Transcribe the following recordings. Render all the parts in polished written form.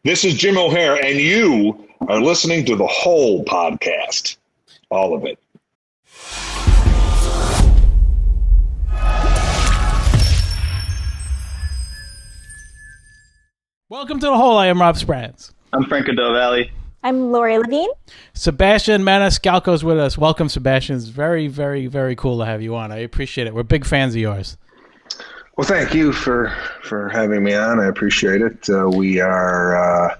This is Jim O'Hare, and you are listening to the whole podcast. All of it. Welcome to The Whole. I am Rob Sprats. I'm Franco Del Valle. I'm Lori Levine. Sebastian Maniscalco is with us. Welcome, Sebastian. It's very, very, very cool to have you on. I appreciate it. We're big fans of yours. Well, thank you for having me on. I appreciate it. We are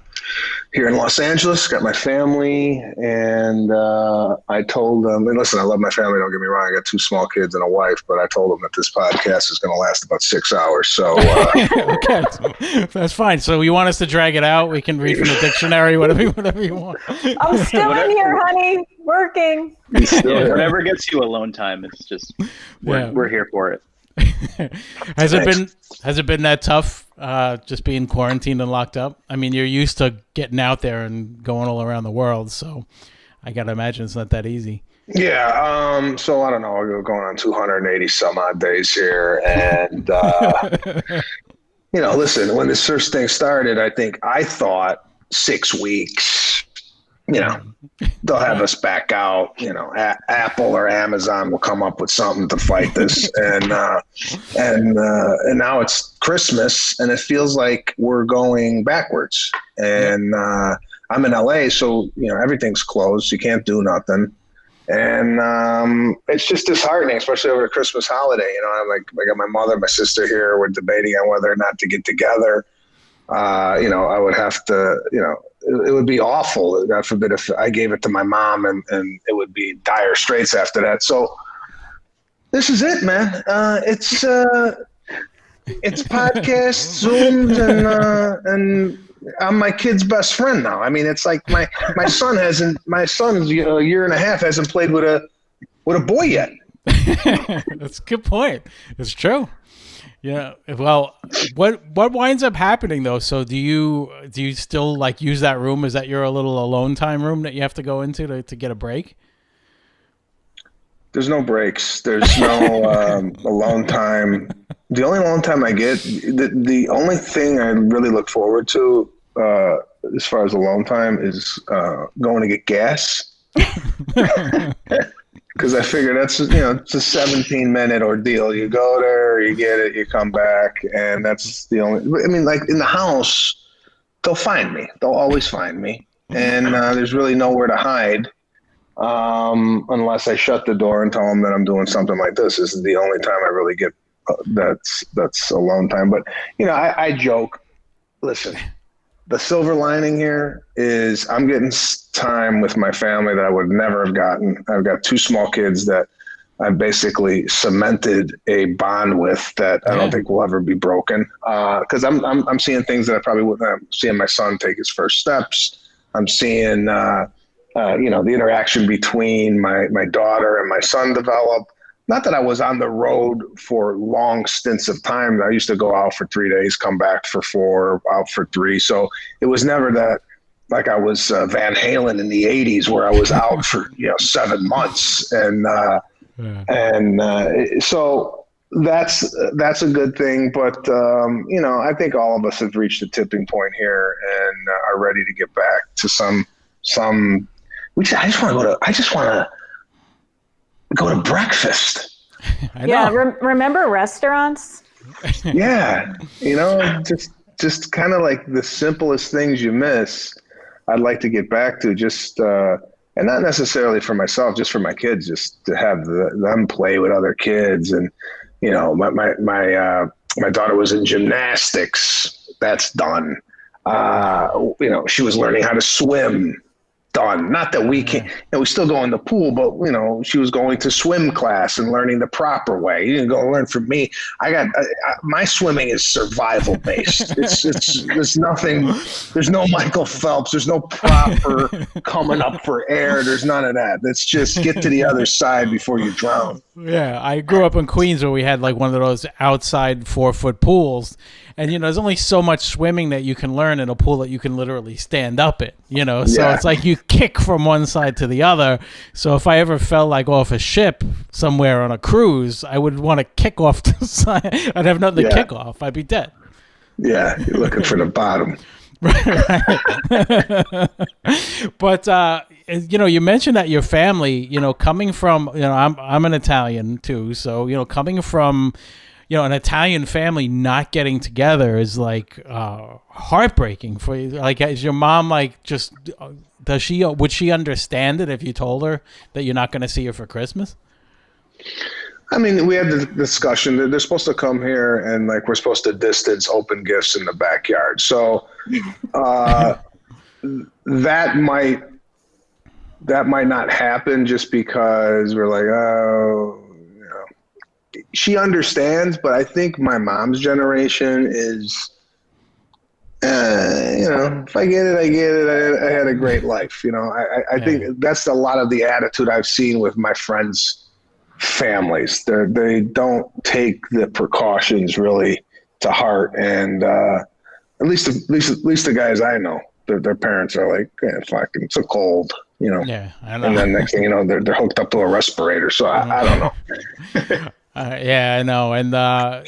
here in Los Angeles, got my family, and I told them, and listen, I love my family, don't get me wrong, I got 2 small kids and a wife, but I told them that this podcast is going to last about 6 hours, so... Okay, that's fine. So you want us to drag it out? We can read from the dictionary, whatever you want. I'm still in here, honey, working. Whatever gets you alone time, it's just, we're here for it. Has it been that tough, just being quarantined and locked up? I mean, you're used to getting out there and going all around the world, so I gotta imagine it's not that easy. Yeah, so I don't know, we're going on 280 some odd days here, and listen, when this first thing started, I thought 6 weeks. They'll have us back out. Apple or Amazon will come up with something to fight this, and now it's Christmas, and it feels like we're going backwards. And I'm in LA, so everything's closed. You can't do nothing, and it's just disheartening, especially over the Christmas holiday. I got my mother, my sister here. We're debating on whether or not to get together. I would have to, it would be awful, God forbid, if I gave it to my mom and it would be dire straits after that. So this is it, man. It's podcasts, Zooms, and I'm my kid's best friend now. I mean, it's like my son's a year and a half hasn't played with a boy yet. That's a good point. It's true. Yeah. Well, what winds up happening though? So do you still use that room? Is that your little alone time room that you have to go into to get a break? There's no breaks. There's no alone time. The only alone time I get, the only thing I really look forward to as far as alone time is going to get gas. Because I figure that's, it's a 17-minute ordeal. You go there, you get it, you come back, and that's the only. I mean, in the house, they'll find me. They'll always find me, and there's really nowhere to hide unless I shut the door and tell them that I'm doing something like this. This is the only time I really get that's alone time. But I joke. Listen. The silver lining here is I'm getting time with my family that I would never have gotten. I've got 2 small kids that I basically cemented a bond with that I don't think will ever be broken. Because I'm seeing things that I probably wouldn't. I'm seeing my son take his first steps. I'm seeing the interaction between my daughter and my son develop. Not that I was on the road for long stints of time. I used to go out for 3 days, come back for 4, out for 3. So it was never that like I was Van Halen in the 80s where I was out for 7 months. So that's a good thing. But, I think all of us have reached a tipping point here and are ready to get back to some I just want to go to breakfast. Yeah, remember restaurants? Yeah, just kind of like the simplest things you miss. I'd like to get back to just, and not necessarily for myself, just for my kids, just to have them play with other kids. And my daughter was in gymnastics. That's done. She was learning how to swim. Done. Not that we can't, we still go in the pool, but she was going to swim class and learning the proper way. You didn't go learn from me. My swimming is survival based. There's nothing, there's no Michael Phelps. There's no proper coming up for air. There's none of that. Let's just get to the other side before you drown. Yeah. I grew up in Queens where we had one of those outside 4-foot pools. And, there's only so much swimming that you can learn in a pool that you can literally stand up in, So it's like you kick from one side to the other. So if I ever fell off a ship somewhere on a cruise, I would want to kick off the side. I'd have nothing to kick off. I'd be dead. Yeah, you're looking for the bottom. But you mentioned that your family, coming from, I'm an Italian too, so coming from, an Italian family not getting together is like heartbreaking for you. Like, is your mom like just would she understand it if you told her that you're not going to see her for Christmas? I mean, we had the discussion that they're supposed to come here and like we're supposed to distance open gifts in the backyard. So that might not happen just because we're like, she understands, but I think my mom's generation is, if I get it, I get it. I had a great life. I think that's a lot of the attitude I've seen with my friends' families. They don't take the precautions really to heart, and at least the guys I know, their parents are like, fucking, it's so cold, Yeah, I know. And then next thing you know, they're hooked up to a respirator. So I don't know. Yeah, I know, and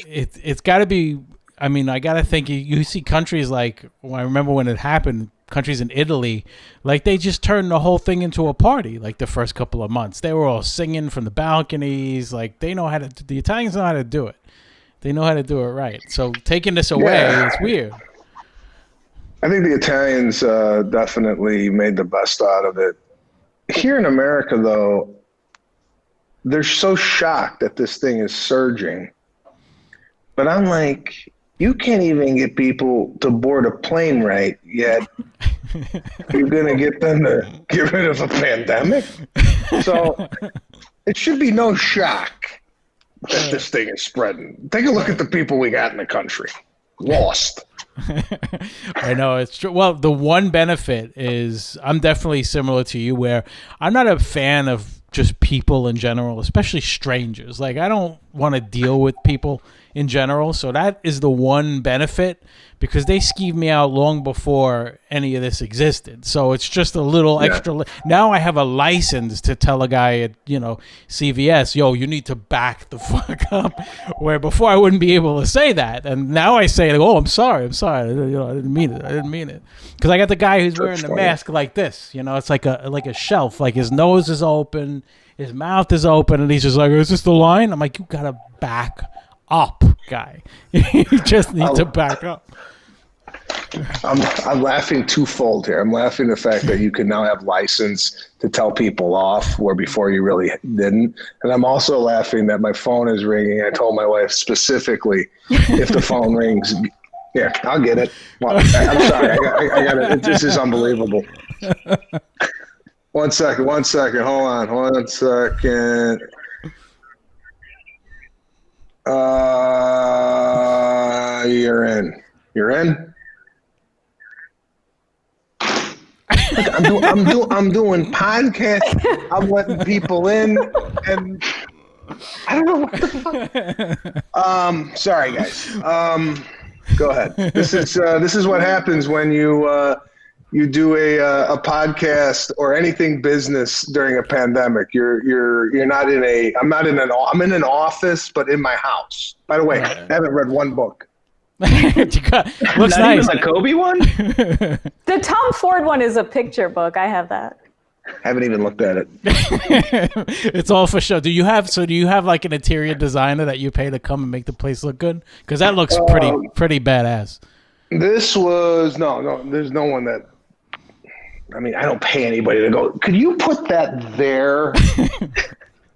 it's got to be. I mean, I got to think you see countries like, I remember when it happened, countries in Italy, like they just turned the whole thing into a party. Like the first couple of months, they were all singing from the balconies. Like they know the Italians know how to do it. They know how to do it right. So taking this away, it's weird. I think the Italians definitely made the best out of it. Here in America, though, they're so shocked that this thing is surging. But I'm like, you can't even get people to board a plane right yet. You're going to get them to get rid of a pandemic? So it should be no shock that this thing is spreading. Take a look at the people we got in the country. Lost. I know, it's true. Well, the one benefit is I'm definitely similar to you where I'm not a fan of just people in general, especially strangers. Like I don't want to deal with people in general. So that is the one benefit, because they skeeved me out long before any of this existed. So it's just a little extra. Now I have a license to tell a guy at, CVS, yo, you need to back the fuck up. Where before I wouldn't be able to say that. And now I say, like, oh, I'm sorry. I didn't mean it. Because I got the guy who's wearing the mask like this. It's like a shelf. Like his nose is open, his mouth is open, and he's just like, is this the line? I'm like, you gotta back up, guy. You just need to back up. I'm laughing twofold here. I'm laughing the fact that you can now have license to tell people off where before you really didn't. And I'm also laughing that my phone is ringing. I told my wife specifically, if the phone rings, here, I'll get it. Well, I'm sorry. I got it. This is unbelievable. One second. Hold on. 1 second. You're in. I'm doing podcast. I'm letting people in, and I don't know what the fuck. Sorry guys. Go ahead. This is what happens when you do a podcast or anything business during a pandemic. You're not in a. I'm in an office, but in my house. By the way, I haven't read one book. Looks not nice. Even the Kobe one? The Tom Ford one is a picture book. I have that. Haven't even looked at it. It's all for show. Do you have like an interior designer that you pay to come and make the place look good? Because that looks pretty badass. This was no. There's no one that. I mean, I don't pay anybody to go. Could you put that there?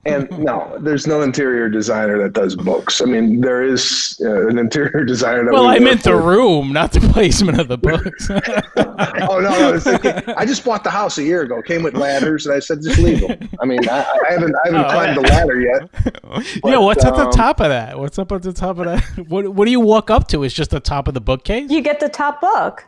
And no, there's no interior designer that does books. I mean, there is an interior designer that. Well, I meant the room, not the placement of the books. Oh no! I just bought the house a year ago. It came with ladders, and I said just leave them. I mean, I haven't climbed the ladder yet. But, yeah, what's at the top of that? What's up at the top of that? What do you walk up to? It's just the top of the bookcase. You get the top book.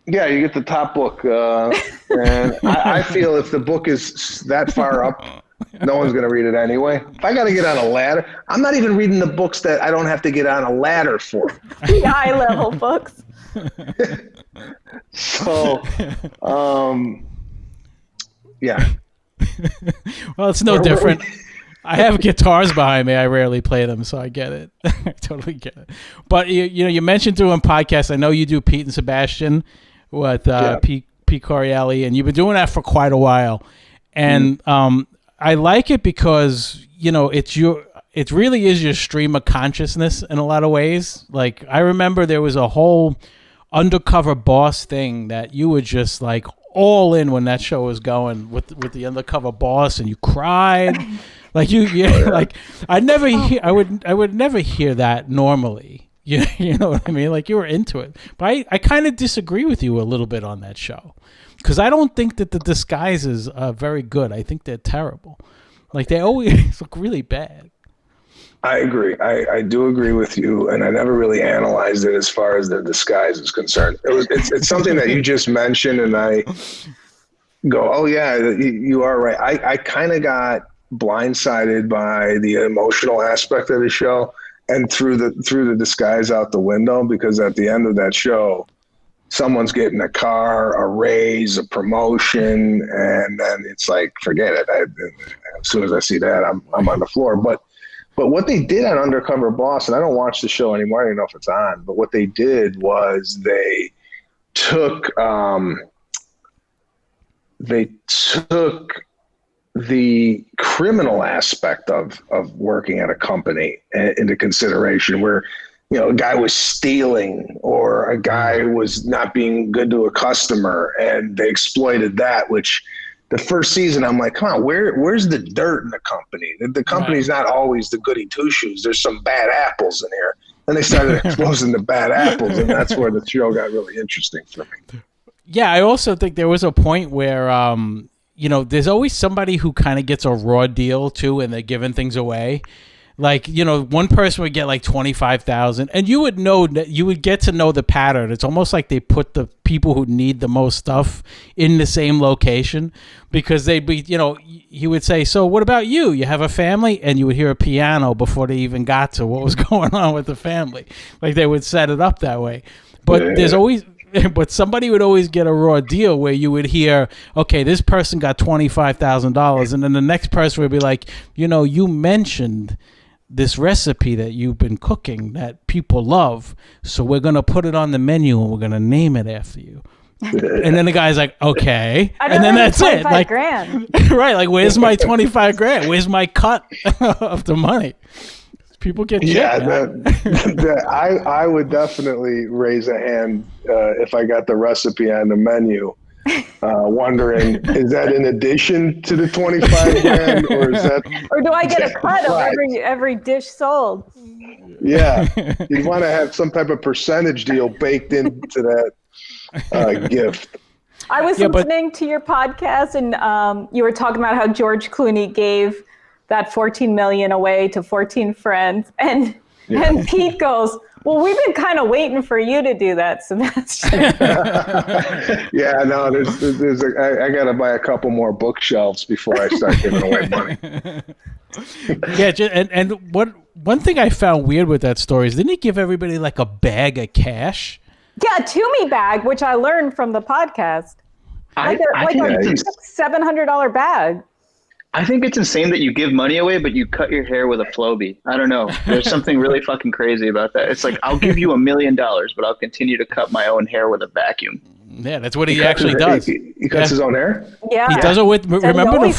Yeah, you get the top book, and I feel if the book is that far up, no one's going to read it anyway. If I got to get on a ladder, I'm not even reading the books that I don't have to get on a ladder for. The eye-level books. So, yeah. Well, it's no different. I have guitars behind me. I rarely play them, so I get it. I totally get it. But you mentioned doing podcasts. I know you do Pete and Sebastian. with Pete Corielli, and you've been doing that for quite a while. And I like it because, it really is your stream of consciousness in a lot of ways. Like, I remember there was a whole Undercover Boss thing that you were just like all in when that show was going with the Undercover Boss, and you cried. Like like I would never hear that normally. You know what I mean? Like, you were into it. But I kind of disagree with you a little bit on that show, because I don't think that the disguises are very good. I think they're terrible. Like, they always look really bad. I agree. I do agree with you, and I never really analyzed it as far as the disguise is concerned. It's something that you just mentioned, and I go, oh yeah, you are right. I kind of got blindsided by the emotional aspect of the show, and threw the disguise out the window, because at the end of that show, someone's getting a car, a raise, a promotion, and then it's like, forget it. As soon as I see that, I'm on the floor. But what they did on Undercover Boss, and I don't watch the show anymore, I don't even know if it's on, but what they did was they took the criminal aspect of working at a company into consideration, where, a guy was stealing or a guy was not being good to a customer, and they exploited that, which the first season, I'm like, come on, where's the dirt in the company? The company's not always the goody two-shoes. There's some bad apples in here. And they started exposing the bad apples, and that's where the show got really interesting for me. Yeah, I also think there was a point where, there's always somebody who kind of gets a raw deal too, and they're giving things away. Like, one person would get like $25,000, and you would get to know the pattern. It's almost like they put the people who need the most stuff in the same location, because they'd be, he would say, so what about you? You have a family? And you would hear a piano before they even got to what was going on with the family. Like, they would set it up that way. But But somebody would always get a raw deal where you would hear, okay, this person got $25,000, and then the next person would be like, you mentioned this recipe that you've been cooking that people love, so we're going to put it on the menu and we're going to name it after you. And then the guy's like, okay. And then that's it. Like, grand. Right. Like, where's my 25 grand? Where's my cut of the money? People get checked. Yeah, I would definitely raise a hand if I got the recipe on the menu, wondering, is that in addition to the 25 grand, or is that? Or do I get a cut of every dish sold? Yeah, you'd want to have some type of percentage deal baked into that gift. I was listening to your podcast, and you were talking about how George Clooney gave that $14 million away to 14 friends, and Pete goes, well, we've been kind of waiting for you to do that, Sebastian. Yeah, no, I got to buy a couple more bookshelves before I start giving away money. Yeah, and one thing I found weird with that story is, didn't he give everybody like a bag of cash? Yeah, a Toomey bag, which I learned from the podcast. Like a $700 bag. I think it's insane that you give money away, but you cut your hair with a Flowbee. I don't know. There's something really fucking crazy about that. It's like, I'll give you $1 million, but I'll continue to cut my own hair with a vacuum. Yeah, that's what he actually does. He cuts his own hair? Yeah. He does it with, remember the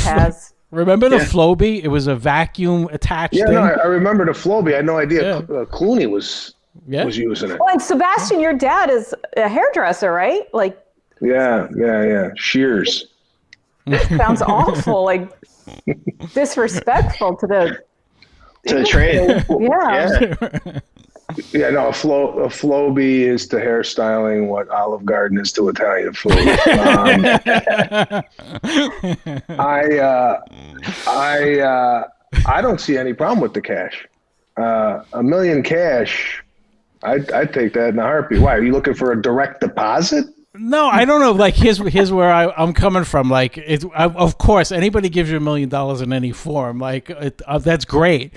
Flowbee? It was a vacuum attached thing. No, I remember the Flowbee. I had no idea Clooney was using it. Oh, and Sebastian, your dad is a hairdresser, right? Like. Yeah. Shears. Sounds awful. Like, disrespectful to the trade. Yeah. Yeah, no, a Flowbee is to hairstyling what Olive Garden is to Italian food. I don't see any problem with the cash. $1 million cash, I'd take that in a heartbeat. Why, are you looking for a direct deposit? No, I don't know. Like, here's where I'm coming from. Like, of course, anybody gives you $1 million in any form, like, that's great.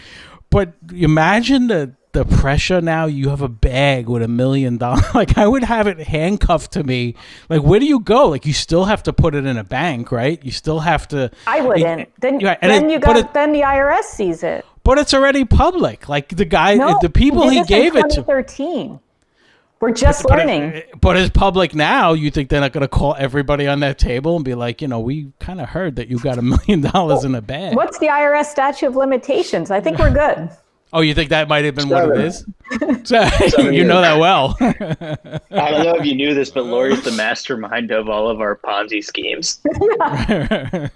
But imagine the pressure now. You have a bag with $1 million. Like, I would have it handcuffed to me. Like, where do you go? Like, you still have to put it in a bank, right? You still have to. I wouldn't. Then the IRS sees it. But it's already public. Like, the guy, the people he gave it to. 2013. We're just learning. But as public now, you think they're not going to call everybody on that table and be like, we kind of heard that you got $1 million in a bag. What's the IRS statute of limitations? I think we're good. Oh, you think that might have been 7. what it is? You know that well. I don't know if you knew this, but Lori's the mastermind of all of our Ponzi schemes. Oh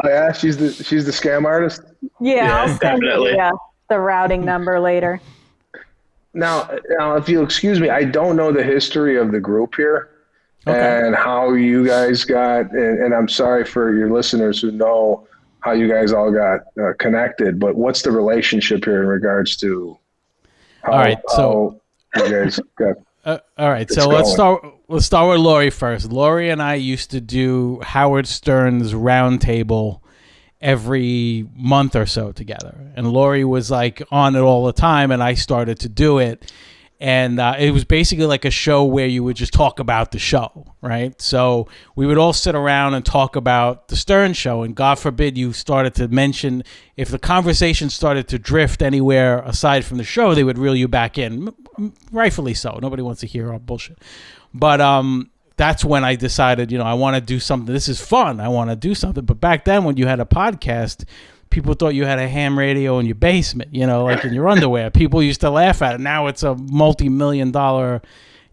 yeah, she's the scam artist. Yeah, I'll send definitely. you the routing number later. Now, if you'll excuse me, I don't know the history of the group here and how you guys got, and I'm sorry for your listeners who know how you guys all got connected, but what's the relationship here in regards to how you guys got all right, so let's start with Lori first. Lori and I used to do Howard Stern's Roundtable every month or so together, and Lori was like on it all the time, and I started to do it, and it was basically like a show where you would just talk about the show, right? So we would all sit around and talk about the Stern show, and God forbid you started to mention, if the conversation started to drift anywhere aside from the show, they would reel you back in, rightfully so. Nobody wants to hear our bullshit, but that's when I decided, I want to do something. This is fun. I want to do something. But back then, when you had a podcast, people thought you had a ham radio in your basement, like in your underwear. People used to laugh at it. Now it's a multi-million-dollar,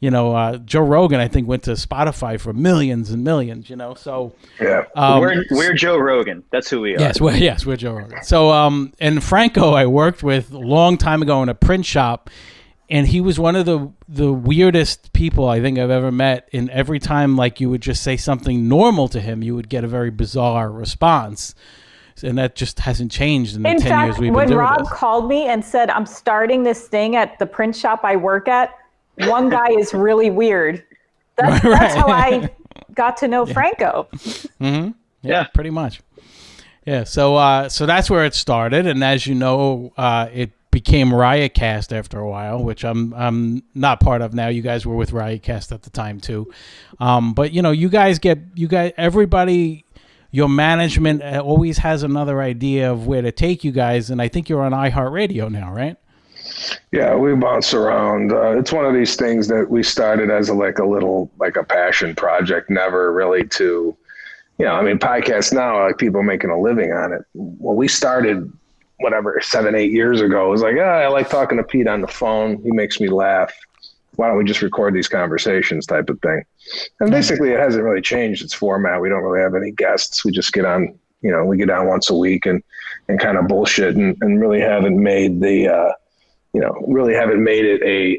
Joe Rogan, I think, went to Spotify for millions and millions, So yeah, we're Joe Rogan. That's who we are. Yes, we're Joe Rogan. So, and Franco, I worked with a long time ago in a print shop. And he was one of the weirdest people I think I've ever met. And every time, like, you would just say something normal to him, you would get a very bizarre response. And that just hasn't changed in the 10 years we've been doing this. In fact, when Rob called me and said, I'm starting this thing at the print shop I work at, one guy is really weird. That's how I got to know Franco. Mm-hmm. Yeah, pretty much. Yeah, so that's where it started. And as you know, it became Riotcast after a while, which I'm not part of now. You guys were with Riotcast at the time too, but you guys everybody, your management always has another idea of where to take you guys, and I think you're on iHeartRadio now, right? Yeah, we bounce around. It's one of these things that we started as a passion project, never really to, podcasts now, like people making a living on it. Well, we started 7-8 years ago. It was like, I like talking to Pete on the phone. He makes me laugh. Why don't we just record these conversations type of thing? And basically it hasn't really changed its format. We don't really have any guests. We just get on, we get on once a week and kind of bullshit and really haven't made it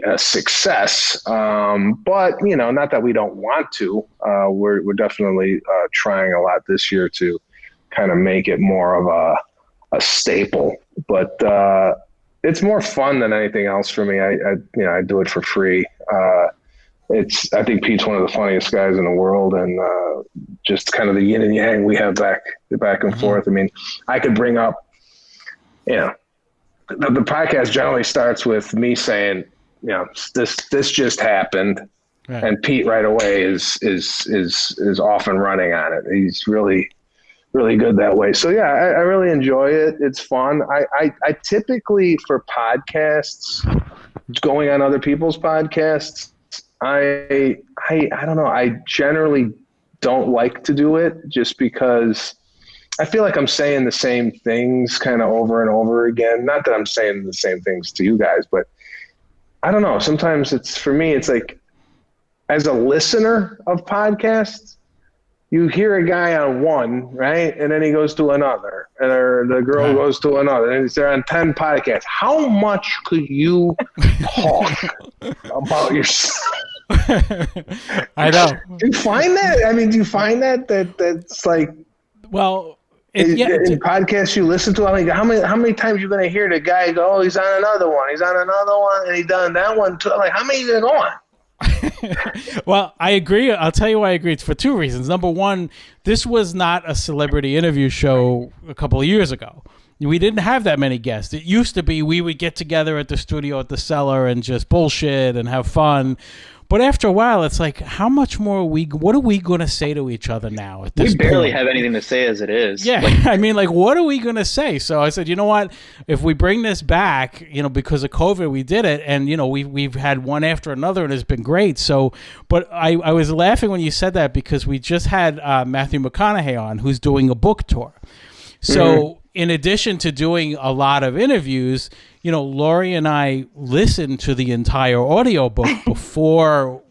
a success. But, not that we don't want to. We're definitely trying a lot this year to kind of make it more of a staple, but it's more fun than anything else for me. I do it for free. I think Pete's one of the funniest guys in the world, and just kind of the yin and yang we have back and forth. I mean, I could bring up, the podcast generally starts with me saying, this just happened, right. And Pete right away is off and running on it. He's really good that way. So yeah, I really enjoy it. It's fun. I typically, for podcasts, going on other people's podcasts, I don't know. I generally don't like to do it just because I feel like I'm saying the same things kind of over and over again. Not that I'm saying the same things to you guys, but I don't know. Sometimes for me, it's like, as a listener of podcasts, you hear a guy on one, right? And then he goes to another, or the girl goes to another, and they're on 10 podcasts. How much could you talk about yourself? I know. Do you find that? I mean, do you find that's like, well, in podcasts you listen to? I mean, how many times you going to hear the guy go, oh, he's on another one, and he done that one too? Like, how many are going on? Well, I agree. I'll tell you why I agree. It's for two reasons. Number one, this was not a celebrity interview show a couple of years ago. We didn't have that many guests. It used to be we would get together at the studio at the Cellar and just bullshit and have fun. But after a while, it's like, how much more what are we going to say to each other now at this We barely point? have anything to say as it is. Yeah, I mean, like, what are we going to say? So I said, you know what? If we bring this back, because of COVID, we did it, and we've had one after another, and it's been great. So, but I was laughing when you said that because we just had Matthew McConaughey on, who's doing a book tour. So in addition to doing a lot of interviews, Lori and I listened to the entire audiobook before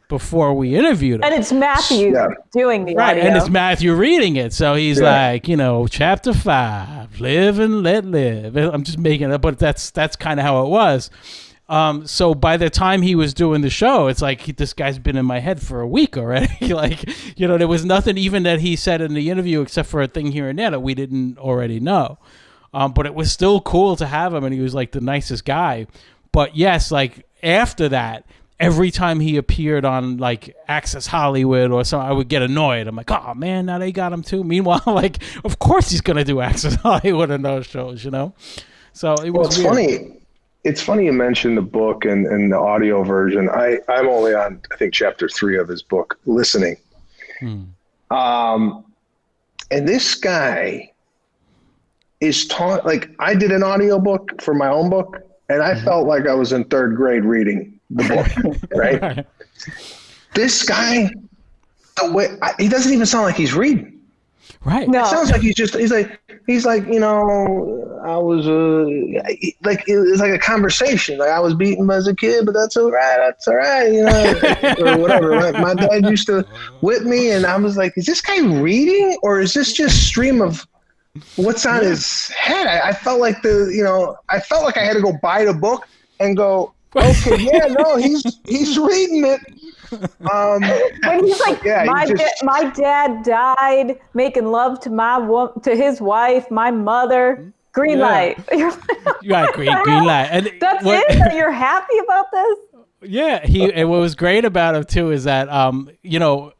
we interviewed him. And it's Matthew doing the audio. And it's Matthew reading it. So he's like, chapter 5, live and let live. I'm just making it up, but that's kind of how it was. So by the time he was doing the show, it's like this guy's been in my head for a week already. There was nothing even that he said in the interview except for a thing here and there that we didn't already know. But it was still cool to have him, and he was like the nicest guy. But yes, like after that, every time he appeared on like Access Hollywood or something, I would get annoyed. I'm like, oh man, now they got him too. Meanwhile, like, of course he's gonna do Access Hollywood in those shows, So it was funny. It's funny you mentioned the book and the audio version. I'm only on, I think, chapter 3 of his book, listening. And this guy is taught, like, I did an audiobook for my own book, and I felt like I was in 3rd grade reading the book, right? This guy, he doesn't even sound like he's reading. Right. No. It sounds like he's like, I was, like, it was like a conversation. Like, I was beaten as a kid, but that's all right, or whatever. My dad used to whip me, and I was like, is this guy reading, or is this just stream of what's on his head? I felt like I felt like I had to go buy the book and go, okay, yeah, no, he's reading it. When he's like, my dad died making love to his wife, my mother. Green light. You're like, green light. And that's it. You're happy about this? Yeah, and what was great about him too is that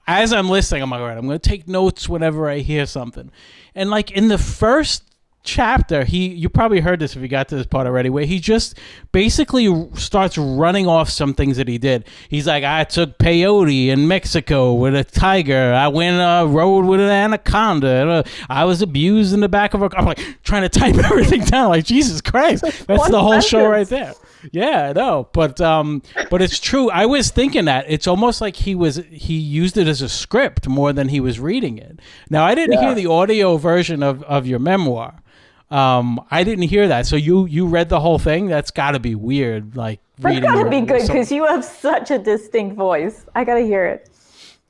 as I'm listening, I'm like, all right, I'm going to take notes whenever I hear something. And like in the first chapter, you probably heard this if you got to this part already, where he just basically starts running off some things that he did. He's like, I took peyote in Mexico with a tiger. I went rode with an anaconda. I was abused in the back of a car. I'm like trying to type everything down. Like, Jesus Christ, that's the whole show right there. Yeah, I know, but it's true. I was thinking that it's almost like he used it as a script more than he was reading it. Now, I didn't hear the audio version of your memoir. I didn't hear that. So you read the whole thing? That's got to be weird. Like, that's got to be good because you have such a distinct voice. I got to hear it.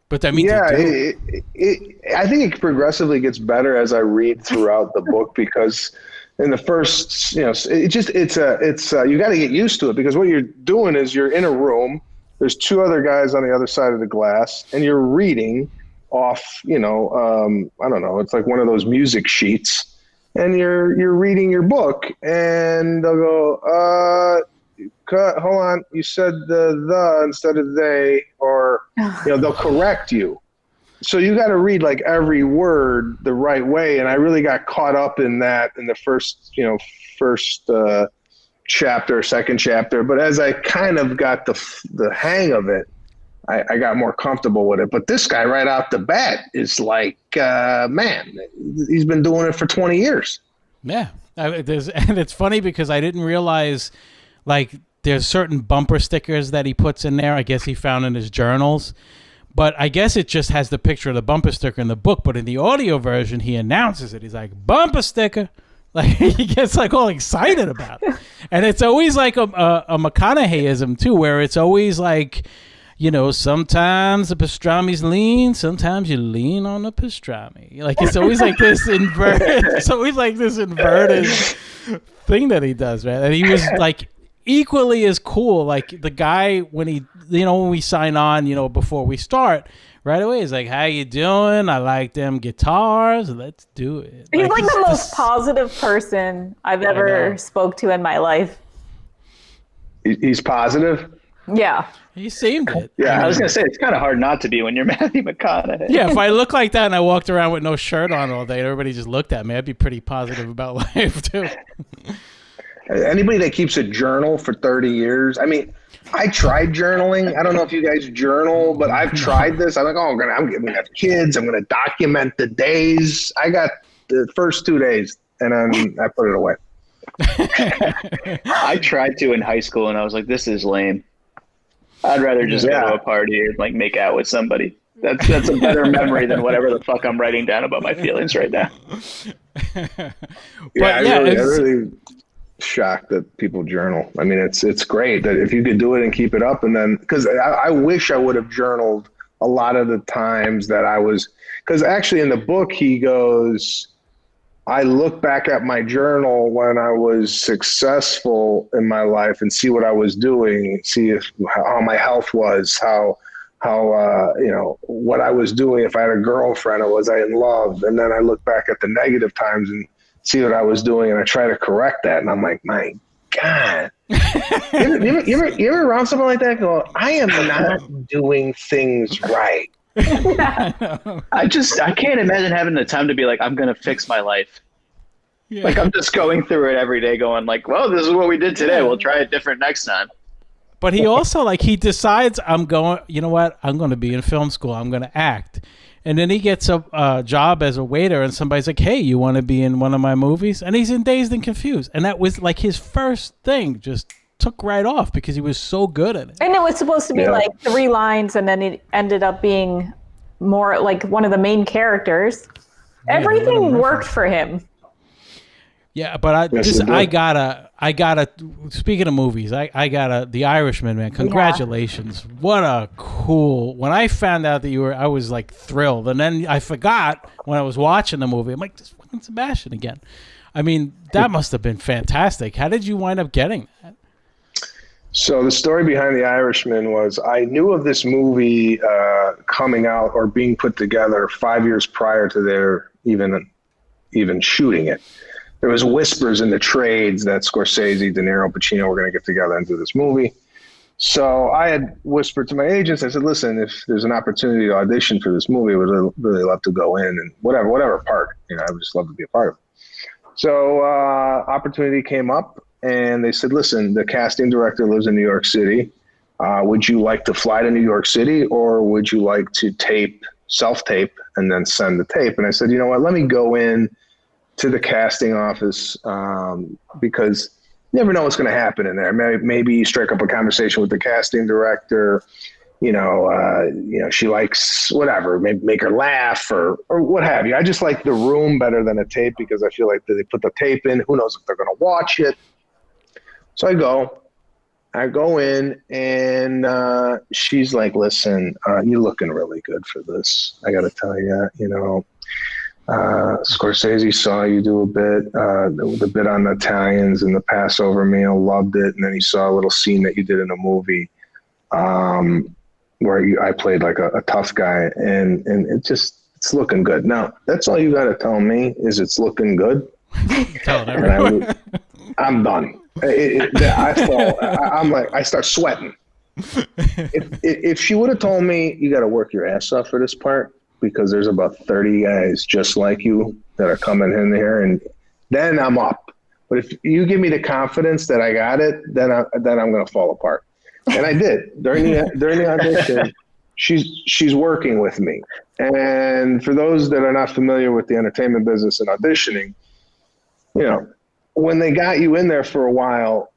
But that means I think it progressively gets better as I read throughout the book because in the first, you got to get used to it because what you're doing is you're in a room. There's 2 other guys on the other side of the glass, and you're reading off. I don't know. It's like one of those music sheets. And you're reading your book, and they'll go, cut, hold on, you said the instead of they, or they'll correct you. So you got to read like every word the right way, and I really got caught up in that in the first chapter, second chapter. But as I kind of got the hang of it, I got more comfortable with it. But this guy right out the bat is like, man, he's been doing it for 20 years. Yeah. And it's funny because I didn't realize, like, there's certain bumper stickers that he puts in there. I guess he found in his journals. But I guess it just has the picture of the bumper sticker in the book. But in the audio version, he announces it. He's like, bumper sticker. Like, he gets like all excited about it. And it's always like a McConaugheyism too, where it's always like, sometimes the pastrami's lean, sometimes you lean on the pastrami. Like, it's always like this inverted, thing that he does, man. And he was like equally as cool. Like the guy when we sign on, before we start, right away he's like, how you doing? I like them guitars. Let's do it. He's like the most positive person I've ever spoke to in my life. He's positive? Yeah. He seemed it. Yeah, I was going to say, it's kind of hard not to be when you're Matthew McConaughey. Yeah, if I looked like that and I walked around with no shirt on all day and everybody just looked at me, I'd be pretty positive about life, too. Anybody that keeps a journal for 30 years, I mean, I tried journaling. I don't know if you guys journal, but I've tried this. I'm like, oh, I'm gonna have kids. I'm gonna document the days. I got the first 2 days, and then I put it away. I tried to in high school, and I was like, this is lame. I'd rather just go to a party and like make out with somebody. That's a better memory than whatever the fuck I'm writing down about my feelings right now. I'm really shocked that people journal. I mean, it's great that if you could do it and keep it up, and then because I wish I would have journaled a lot of the times that I was, because actually in the book he goes, I look back at my journal when I was successful in my life and see what I was doing, see how my health was, how what I was doing, if I had a girlfriend or was I in love, and then I look back at the negative times and see what I was doing, and I try to correct that, and I'm like, my God. you ever around something like that go, I am not doing things right. I can't imagine having the time to be like, I'm going to fix my life. Yeah. Like, I'm just going through it every day going like, well, this is what we did today. We'll try it different next time. But he also, like, he decides, you know what? I'm going to be in film school. I'm going to act. And then he gets a job as a waiter, and somebody's like, hey, you want to be in one of my movies? And he's in Dazed and Confused. And that was, like, his first thing, just took right off because he was so good at it. And it was supposed to be like 3 lines, and then it ended up being more like one of the main characters. Everything worked for him. Yeah, but I gotta. Speaking of movies, I gotta. The Irishman, man. Congratulations! Yeah. What a cool. When I found out that I was like thrilled, and then I forgot when I was watching the movie. I'm like, this fucking Sebastian again. I mean, that must have been fantastic. How did you wind up getting that? So the story behind The Irishman was I knew of this movie coming out or being put together 5 years prior to their even shooting it. There was whispers in the trades that Scorsese, De Niro, Pacino were going to get together and do this movie. So I had whispered to my agents. I said, listen, if there's an opportunity to audition for this movie, I would really love to go in and whatever part. I would just love to be a part of it. So opportunity came up, and they said, listen, the casting director lives in New York City. Would you like to fly to New York City, or would you like to self-tape, and then send the tape? And I said, you know what, let me go in to the casting office because you never know what's going to happen in there. Maybe you strike up a conversation with the casting director. She likes whatever, maybe make her laugh or what have you. I just like the room better than a tape because I feel like they put the tape in. Who knows if they're going to watch it? So I go in, and she's like, listen, you're looking really good for this. I got to tell you, Scorsese saw you do a bit, the bit on the Italians and the Passover meal, loved it. And then he saw a little scene that you did in a movie where I played like a tough guy, and it's looking good. Now, that's all you got to tell me is it's looking good. Tell everyone. I'm done. I start sweating. If she would have told me you got to work your ass off for this part because there's about 30 guys just like you that are coming in here, and then I'm up. But if you give me the confidence that I got it, then I'm going to fall apart. And I did during the audition. She's working with me. And for those that are not familiar with the entertainment business and auditioning, when they got you in there for a while,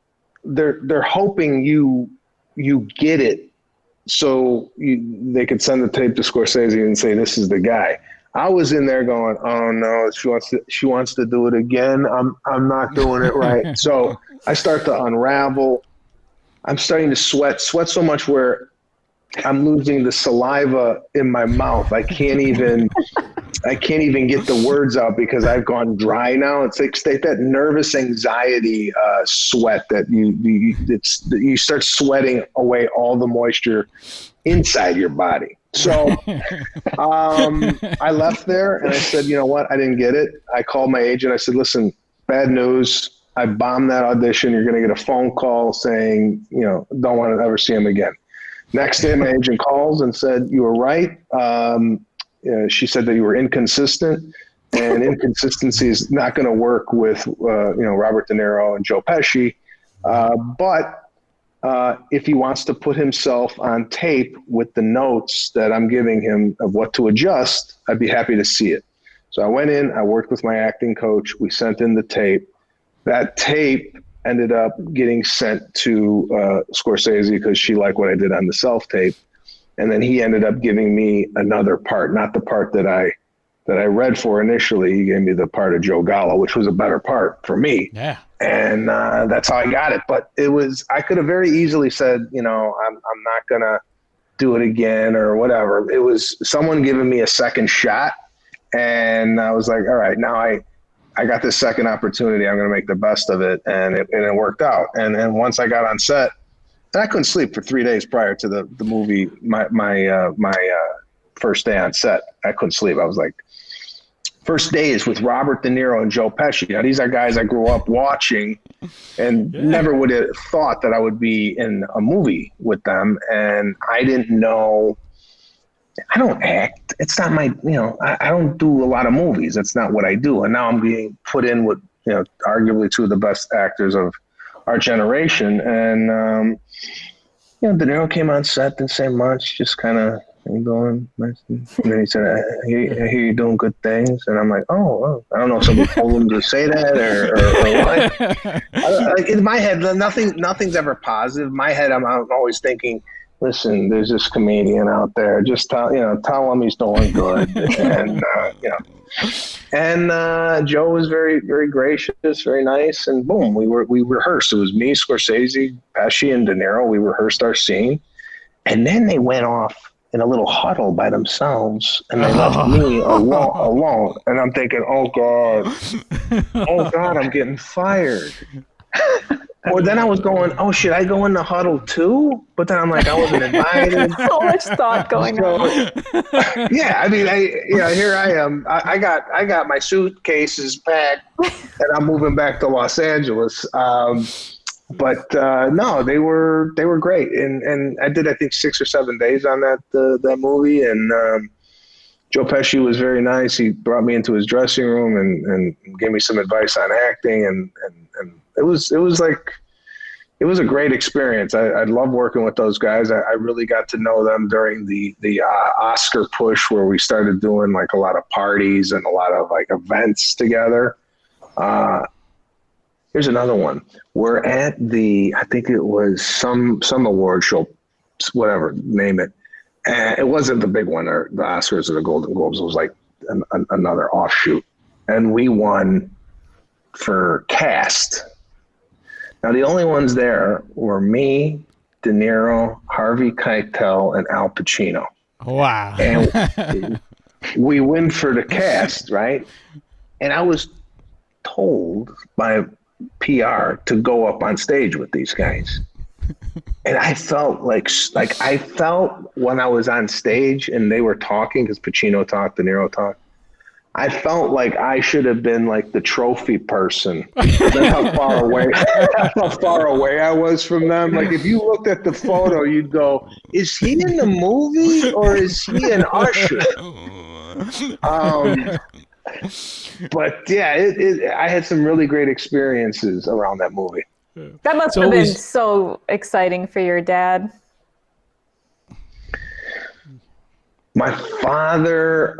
they're hoping you get it so they could send the tape to Scorsese and say, this is the guy. I was in there going, oh no, she wants to do it again. I'm not doing it right. So I start to unravel. I'm starting to sweat so much where I'm losing the saliva in my mouth. I can't even get the words out because I've gone dry now. It's like that nervous anxiety sweat that you start sweating away all the moisture inside your body. So I left there and I said, you know what? I didn't get it. I called my agent. I said, listen, bad news. I bombed that audition. You're going to get a phone call saying, don't want to ever see him again. Next day, my agent calls and said, you were right. She said that you were inconsistent, and inconsistency is not going to work with, Robert De Niro and Joe Pesci. But if he wants to put himself on tape with the notes that I'm giving him of what to adjust, I'd be happy to see it. So I went in, I worked with my acting coach. We sent in the tape. That tape ended up getting sent to Scorsese because she liked what I did on the self-tape. And then he ended up giving me another part, not the part that I read for initially. He gave me the part of Joe Gallo, which was a better part for me. Yeah. And that's how I got it. But I could have very easily said, I'm not going to do it again or whatever. It was someone giving me a second shot. And I was like, all right, now I got this second opportunity. I'm going to make the best of it. And it worked out. And then once I got on set, and I couldn't sleep for 3 days prior to the movie, my first day on set. I couldn't sleep. I was like, first day is with Robert De Niro and Joe Pesci. Now, these are guys I grew up watching and never would have thought that I would be in a movie with them. And I didn't know. I don't act. It's not my, I don't do a lot of movies. That's not what I do. And now I'm being put in with, arguably two of the best actors of our generation. And, De Niro came on set, didn't say much, just kind of going. And then he said, I hear you're doing good things. And I'm like, oh, I don't know if somebody told him to say that or what. In my head, nothing's ever positive. In my head, I'm always thinking, listen, there's this comedian out there. Just tell him he's doing good. And Joe was very, very gracious, very nice. And boom, we rehearsed. It was me, Scorsese, Pesci, and De Niro. We rehearsed our scene, and then they went off in a little huddle by themselves, and they left me alone. And I'm thinking, oh God, I'm getting fired. Or then I was going, oh, should I go in the huddle too? But then I'm like, I wasn't invited. So much thought going on. Yeah, I mean, here I am. I got my suitcases packed, and I'm moving back to Los Angeles. But no, they were great, and I did, I think, 6 or 7 days on that movie, and Joe Pesci was very nice. He brought me into his dressing room and gave me some advice on acting, and it was a great experience. I love working with those guys. I really got to know them during the Oscar push, where we started doing like a lot of parties and a lot of like events together. Here's another one. We're at I think it was some award show, whatever, name it. And it wasn't the big one, or the Oscars or the Golden Globes. It was like another offshoot. And we won for cast. Now, the only ones there were me, De Niro, Harvey Keitel, and Al Pacino. Wow. And we win for the cast, right? And I was told by PR to go up on stage with these guys. And I felt like I felt when I was on stage and they were talking, because Pacino talked, De Niro talked, I felt like I should have been like the trophy person. That's how far away I was from them. Like, if you looked at the photo, you'd go, is he in the movie or is he an usher? But yeah, I had some really great experiences around that movie. That must have been so exciting for your dad. My father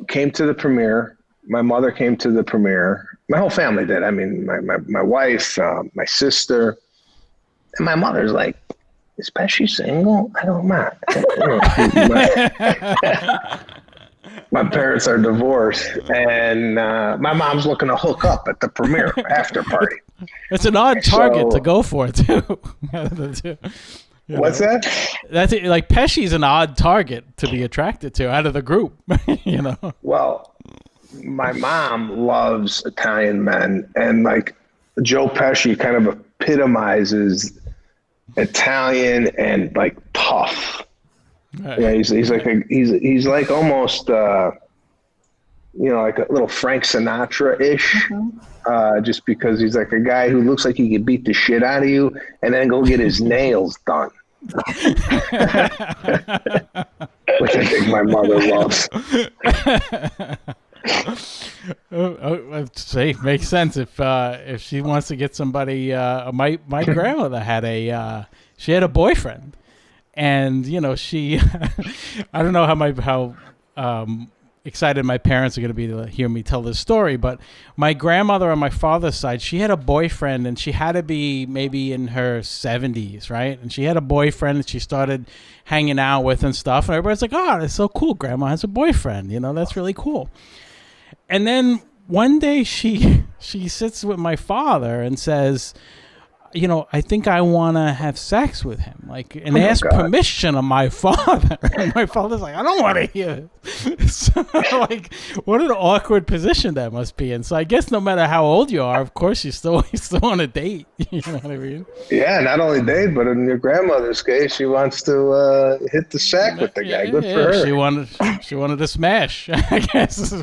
came to the premiere. My mother came to the premiere. My whole family did. I mean, my wife, my sister, and my mother's like, is Pesci single? I don't know. My parents are divorced, and my mom's looking to hook up at the premiere after party. It's an odd target to go for, too. What's that? That's it. Like, Pesci's an odd target to be attracted to out of the group, Well, my mom loves Italian men, and like Joe Pesci kind of epitomizes Italian and like tough. Right. Yeah, he's like almost like a little Frank Sinatra-ish, just because he's like a guy who looks like he could beat the shit out of you and then go get his nails done. Which I think my mother loves. See, makes sense if she wants to get somebody. My grandmother had she had a boyfriend, and she I don't know how excited my parents are going to be to hear me tell this story, but my grandmother on my father's side, she had a boyfriend, and she had to be maybe in her 70s, right? And she had a boyfriend that she started hanging out with and stuff, and everybody's like, oh, that's so cool, grandma has a boyfriend, that's really cool. And then one day she sits with my father and says, I think I want to have sex with him, and ask permission of my father. And my father's like, I don't want to hear it. So, what an awkward position that must be in. So I guess no matter how old you are, of course, you still on a date. You know what I mean? Yeah, not only date, but in your grandmother's case, she wants to hit the sack with the guy. Good for her. She wanted to smash, I guess.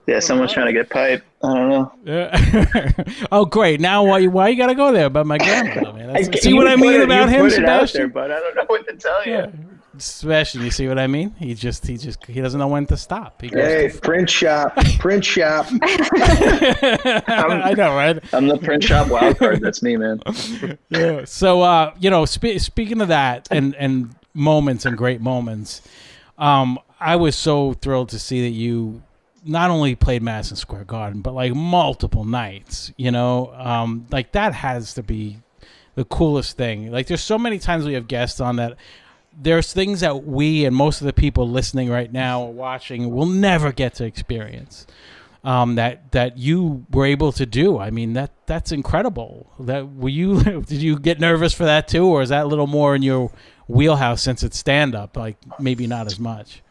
Yeah, someone's trying to get pipe. I don't know. Yeah. Oh, great. Now why you got to go there about my grandmother, man? See what I mean about him, Sebastian? But I don't know what to tell you. Yeah. Sebastian, you see what I mean? He doesn't know when to stop. Hey, print shop. I know, right? I'm the print shop wild card. That's me, man. Yeah. So, speaking of that and moments and great moments, I was so thrilled to see that you not only played Madison Square Garden, but multiple nights. That has to be the coolest thing. There's so many times we have guests on that. There's things that we and most of the people listening right now or watching will never get to experience. That you were able to do. I mean, that's incredible. Did you get nervous for that too, or is that a little more in your wheelhouse since it's stand up? Maybe not as much.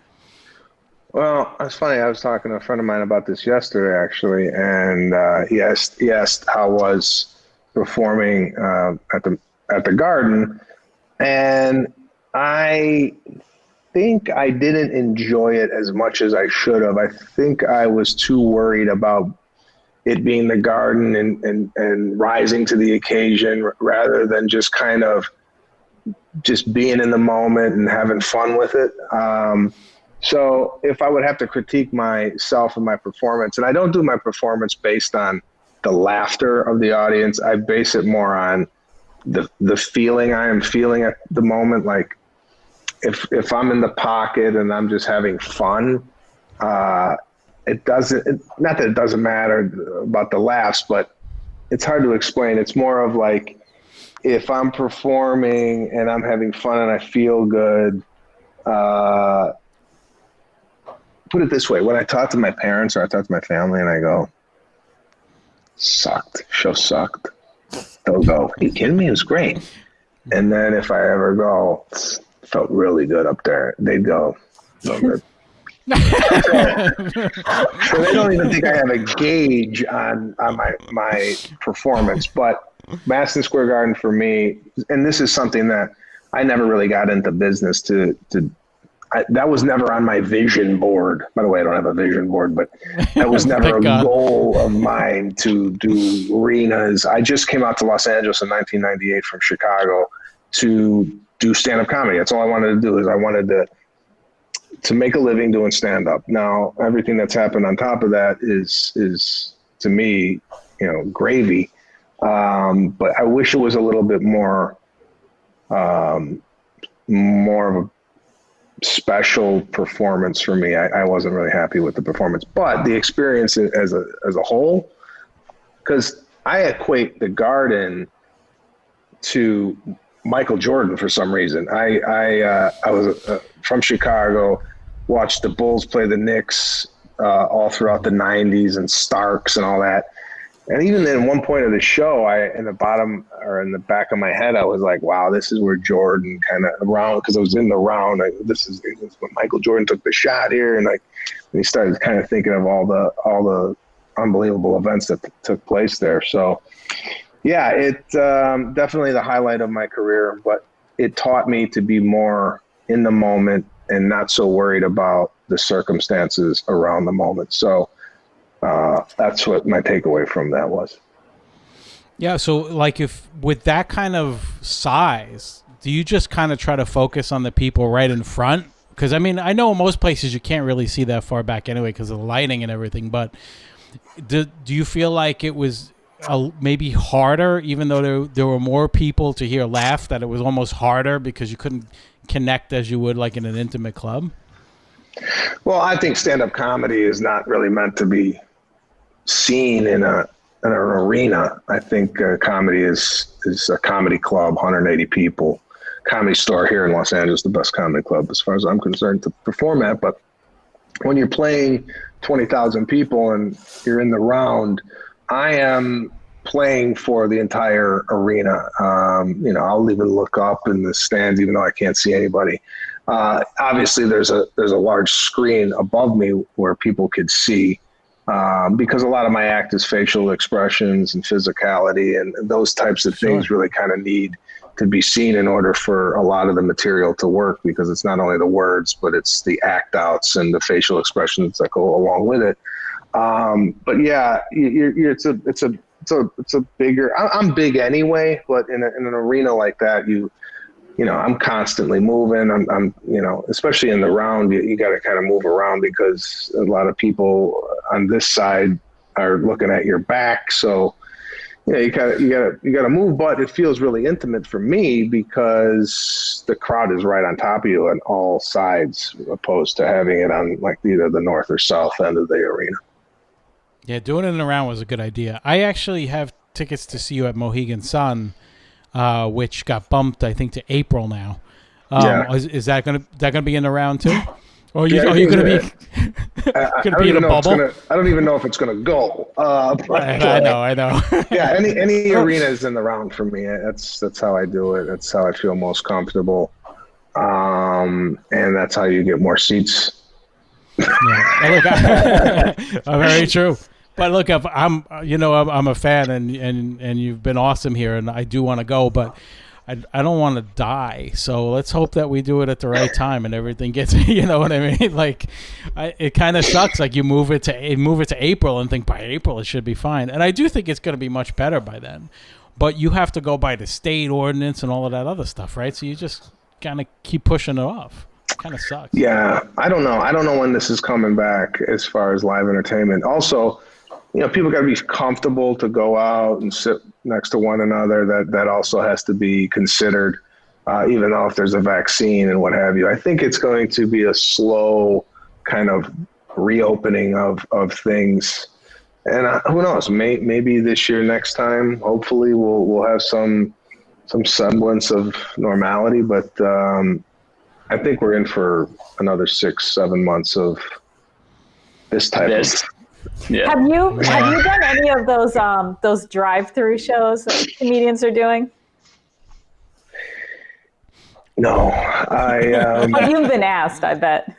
Well, it's funny. I was talking to a friend of mine about this yesterday, actually, and he asked how was performing at the Garden, and I think I didn't enjoy it as much as I should have. I think I was too worried about it being the Garden and rising to the occasion rather than just kind of just being in the moment and having fun with it. So if I would have to critique myself and my performance, and I don't do my performance based on the laughter of the audience, I base it more on the feeling I am feeling at the moment. If I'm in the pocket and I'm just having fun, not that it doesn't matter about the laughs, but it's hard to explain. It's more of if I'm performing and I'm having fun and I feel good, put it this way, when I talk to my parents or I talk to my family and I go, sucked, show sucked, they'll go, are you kidding me? It was great. And then if I ever go, felt really good up there, they'd go, so good. So they don't even think I have a gauge on my performance. But Madison Square Garden for me, and this is something that I never really got into business that was never on my vision board. By the way, I don't have a vision board, but that was never a goal of mine to do arenas. I just came out to Los Angeles in 1998 from Chicago to do stand-up comedy. That's all I wanted to do. Is I wanted to make a living doing stand-up. Now, everything that's happened on top of that is to me, gravy. But I wish it was a little bit more of a special performance for me. I wasn't really happy with the performance, but the experience as a whole, because I equate the Garden to Michael Jordan for some reason. I was from Chicago, watched the Bulls play the Knicks all throughout the 90s and Starks and all that. And even in one point of the show, in the back of my head, I was like, wow, this is where Jordan kind of around, because I was in the round. This is when Michael Jordan took the shot here. And he started kind of thinking of all the unbelievable events that took place there. So yeah, it definitely the highlight of my career, but it taught me to be more in the moment and not so worried about the circumstances around the moment. So that's what my takeaway from that was. Yeah. So if with that kind of size, do you just kind of try to focus on the people right in front? Because, I mean, I know in most places you can't really see that far back anyway because of the lighting and everything, but do you feel like it was maybe harder, even though there were more people to hear laugh, that it was almost harder because you couldn't connect as you would like in an intimate club? Well, I think stand-up comedy is not really meant to be seen in an arena. I think comedy is a comedy club, 180 people. Comedy Store here in Los Angeles, the best comedy club as far as I'm concerned to perform at. But when you're playing 20,000 people and you're in the round, I am playing for the entire arena. I'll even look up in the stands, even though I can't see anybody. Obviously, there's a large screen above me where people could see, because a lot of my act is facial expressions and physicality, and those types of things really kind of need to be seen in order for a lot of the material to work, because it's not only the words, but it's the act outs and the facial expressions that go along with it. But yeah, it's a bigger, I'm big anyway, but in an arena like that, I'm constantly moving. I'm especially in the round, you got to kind of move around because a lot of people on this side are looking at your back. So, you gotta move, but it feels really intimate for me because the crowd is right on top of you on all sides, opposed to having it on like either the north or south end of the arena. Yeah, doing it in a round was a good idea. I actually have tickets to see you at Mohegan Sun, which got bumped, I think, to April now. Is that gonna be in the round too? Or are you going to be in a bubble? I don't even know if it's going to go. I know. Yeah, any arena is in the round for me. That's how I do it. That's how I feel most comfortable, and that's how you get more seats. Yeah. Look, very true. But look, if I'm a fan, and you've been awesome here, and I do want to go, but I don't want to die, so let's hope that we do it at the right time and everything gets. You know what I mean? Like, it kind of sucks. Like you move it to April and think by April it should be fine, and I do think it's going to be much better by then. But you have to go by the state ordinance and all of that other stuff, right? So you just kind of keep pushing it off. Kind of sucks. Yeah, I don't know when this is coming back as far as live entertainment. Also, people got to be comfortable to go out and sit next to one another. That also has to be considered, even though if there's a vaccine and what have you. I think it's going to be a slow kind of reopening of things. And who knows, maybe this year, next time, hopefully we'll have some semblance of normality. But I think we're in for another 6-7 months of this type of. Yeah. Have you done any of those drive-through shows that comedians are doing? No, You've been asked, I bet.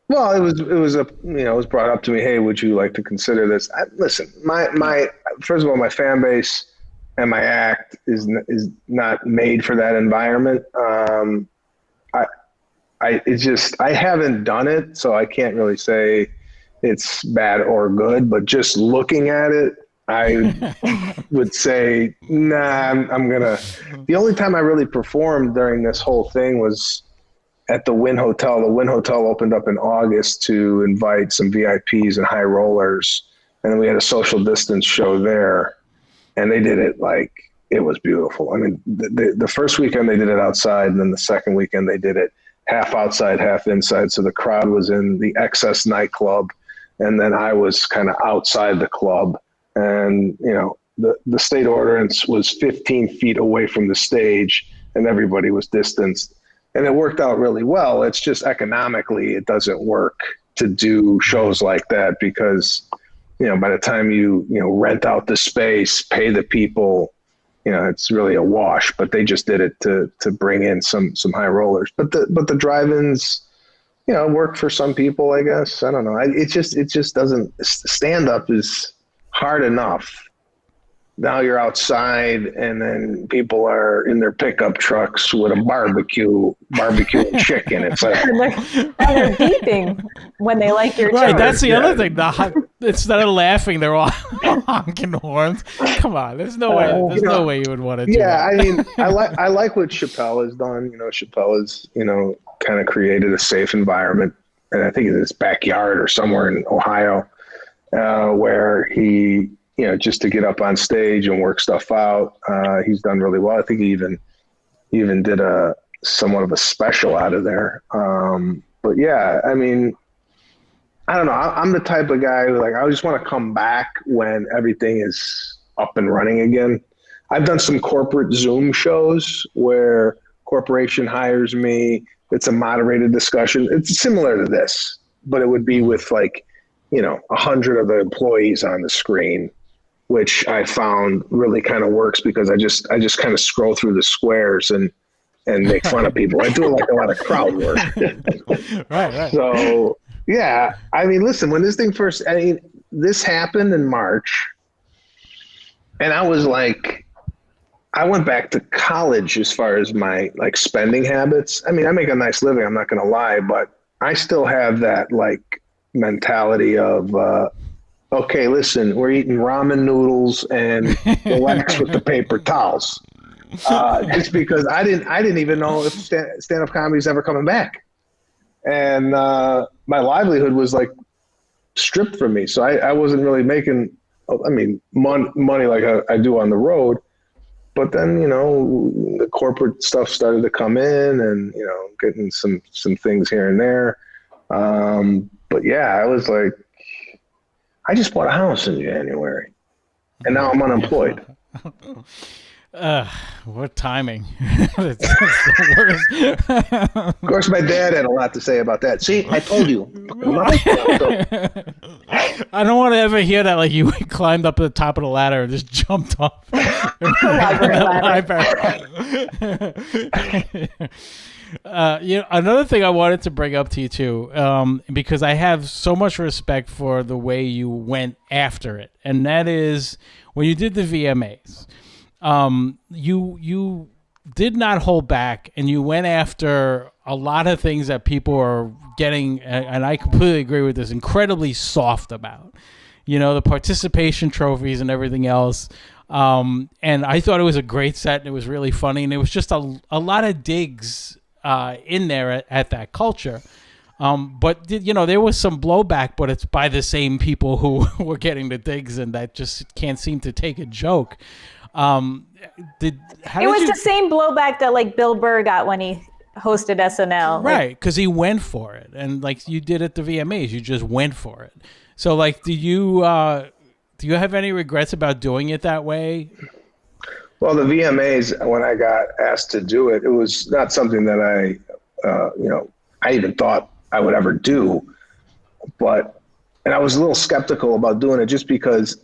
Well, it was brought up to me. Hey, would you like to consider this? Listen, my first of all, my fan base and my act is not made for that environment. I haven't done it, so I can't really say it's bad or good, but just looking at it, I would say, nah, I'm gonna. The only time I really performed during this whole thing was at the Wynn Hotel. The Wynn Hotel opened up in August to invite some VIPs and high rollers, and then we had a social distance show there, and they did it like it was beautiful. I mean, the first weekend they did it outside, and then the second weekend they did it half outside, half inside. So the crowd was in the Excess nightclub. And then I was kind of outside the club, and the state ordinance was 15 feet away from the stage, and everybody was distanced, and it worked out really well. It's just economically, it doesn't work to do shows like that because, by the time you rent out the space, pay the people, it's really a wash. But they just did it to bring in some high rollers. But the drive-ins, work for some people, I guess. I don't know. It just doesn't. Stand up is hard enough now you're outside, and then people are in their pickup trucks with a barbecue and chicken. It's like, And they're beeping when they like your Right, joke. that's the other thing. Instead of laughing, they're all honking horns. Come on, there's no way. There's no way you would want to do that. I mean, I like what Chappelle has done. Chappelle has, kind of created a safe environment, and I think in his backyard or somewhere in Ohio, where he, just to get up on stage and work stuff out. He's done really well. I think he even did somewhat of a special out of there. But yeah, I mean, I don't know. I'm the type of guy who, I just want to come back when everything is up and running again. I've done some corporate Zoom shows where corporation hires me. It's a moderated discussion. It's similar to this, but it would be with 100 of the employees on the screen, which I found really kind of works because I just kind of scroll through the squares and make fun of people. I do a lot of crowd work. Right. So yeah, I mean, listen, when this thing first, this happened in March, and I was like, I went back to college as far as my spending habits. I mean, I make a nice living, I'm not going to lie, but I still have that mentality of, okay, listen, we're eating ramen noodles and relax with the paper towels. Just because I didn't even know if stand-up comedy is ever coming back. And my livelihood was stripped from me. So I wasn't really making, money like I do on the road. But then, the corporate stuff started to come in and, getting some things here and there. But yeah, I was like, I just bought a house in January and now I'm unemployed. What timing. That's the worst. Of course, my dad had a lot to say about that. See, I told you. I don't want to ever hear that you climbed up to the top of the ladder and just jumped off. Another thing I wanted to bring up to you too, because I have so much respect for the way you went after it, and that is when you did the VMAs. You did not hold back, and you went after a lot of things that people are getting, and I completely agree with this, incredibly soft about. The participation trophies and everything else. And I thought it was a great set, and it was really funny, and it was just a lot of digs in there at that culture. But there was some blowback, but it's by the same people who were getting the digs, and that just can't seem to take a joke. The same blowback that Bill Burr got when he hosted SNL. Right, because he went for it, and you did at the VMAs, you just went for it. So do you have any regrets about doing it that way? Well, the VMAs, when I got asked to do it, it was not something that I even thought I would ever do. And I was a little skeptical about doing it just because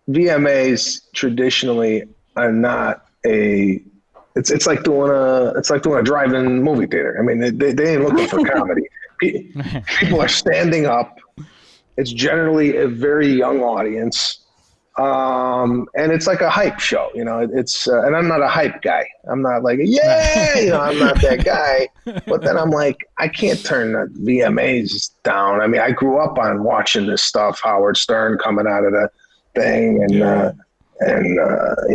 VMAs traditionally are not it's like doing a drive-in movie theater. I mean, they ain't looking for comedy. People are standing up. It's generally a very young audience. And it's like a hype show, it's, and I'm not a hype guy. I'm not I'm not that guy, but then I'm like, I can't turn the VMAs down. I mean, I grew up on watching this stuff, Howard Stern coming out of the thing and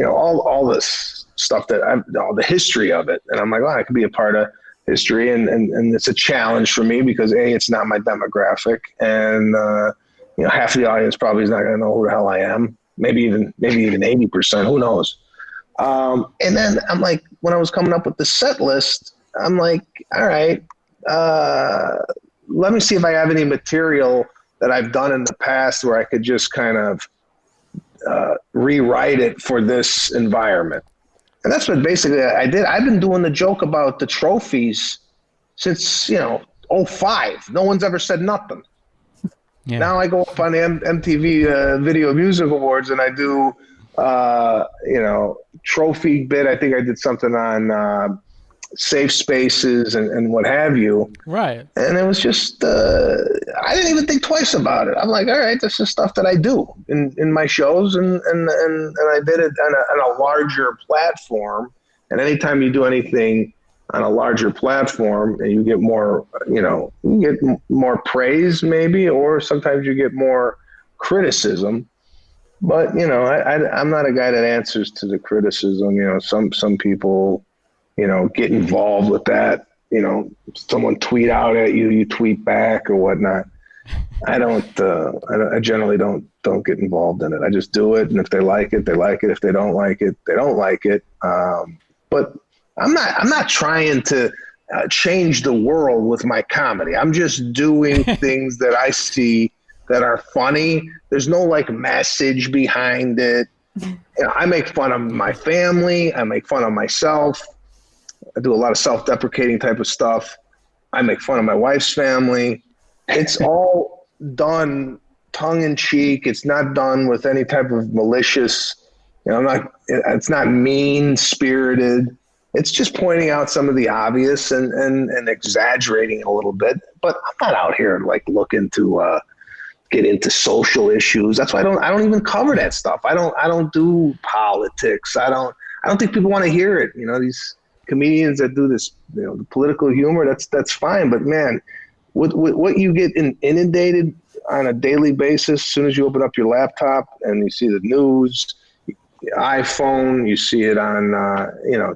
all this stuff all the history of it. And I'm like, I could be a part of history. And it's a challenge for me because it's not my demographic. And, half of the audience probably is not going to know who the hell I am. Maybe even 80%, who knows? And then I'm like, when I was coming up with the set list, I'm like, all right, let me see if I have any material that I've done in the past where I could just kind of rewrite it for this environment. And that's what basically I did. I've been doing the joke about the trophies since, 2005. No one's ever said nothing. Yeah. Now I go up on the MTV Video Music Awards and I do, trophy bit. I think I did something on safe spaces and what have you. Right. And it was just, I didn't even think twice about it. I'm like, all right, this is stuff that I do in my shows, and I did it on a larger platform. And anytime you do anything on a larger platform, and you get more, you get more praise maybe, or sometimes you get more criticism. But, I'm not a guy that answers to the criticism. Some people, get involved with that. Someone tweet out at you, you tweet back or whatnot. I generally don't get involved in it. I just do it. And if they like it, they like it. If they don't like it, they don't like it. But I'm not trying to change the world with my comedy. I'm just doing things that I see that are funny. There's no message behind it. I make fun of my family. I make fun of myself. I do a lot of self-deprecating type of stuff. I make fun of my wife's family. It's all done tongue-in-cheek. It's not done with any type of malicious, it's not mean-spirited. It's just pointing out some of the obvious and exaggerating a little bit. But I'm not out here looking to get into social issues. That's why I don't even cover that stuff. I don't do politics. I don't think people want to hear it. These comedians that do this, the political humor, that's fine. But man, what you get inundated on a daily basis, as soon as you open up your laptop and you see the news, iPhone, you see it on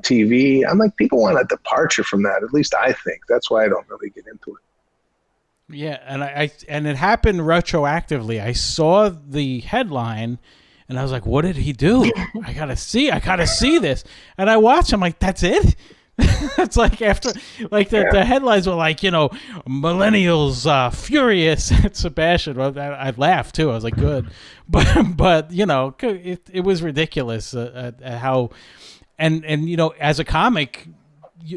TV. I'm like, people want a departure from that. At least I think. That's why I don't really get into it. Yeah, and it happened retroactively. I saw the headline, and I was like, "What did he do? I gotta see this." And I watched. I'm like, "That's it." It's like after, the headlines were millennials furious at Sebastian. Well, I laughed too. I was like, "Good," but it was ridiculous at how, and as a comic,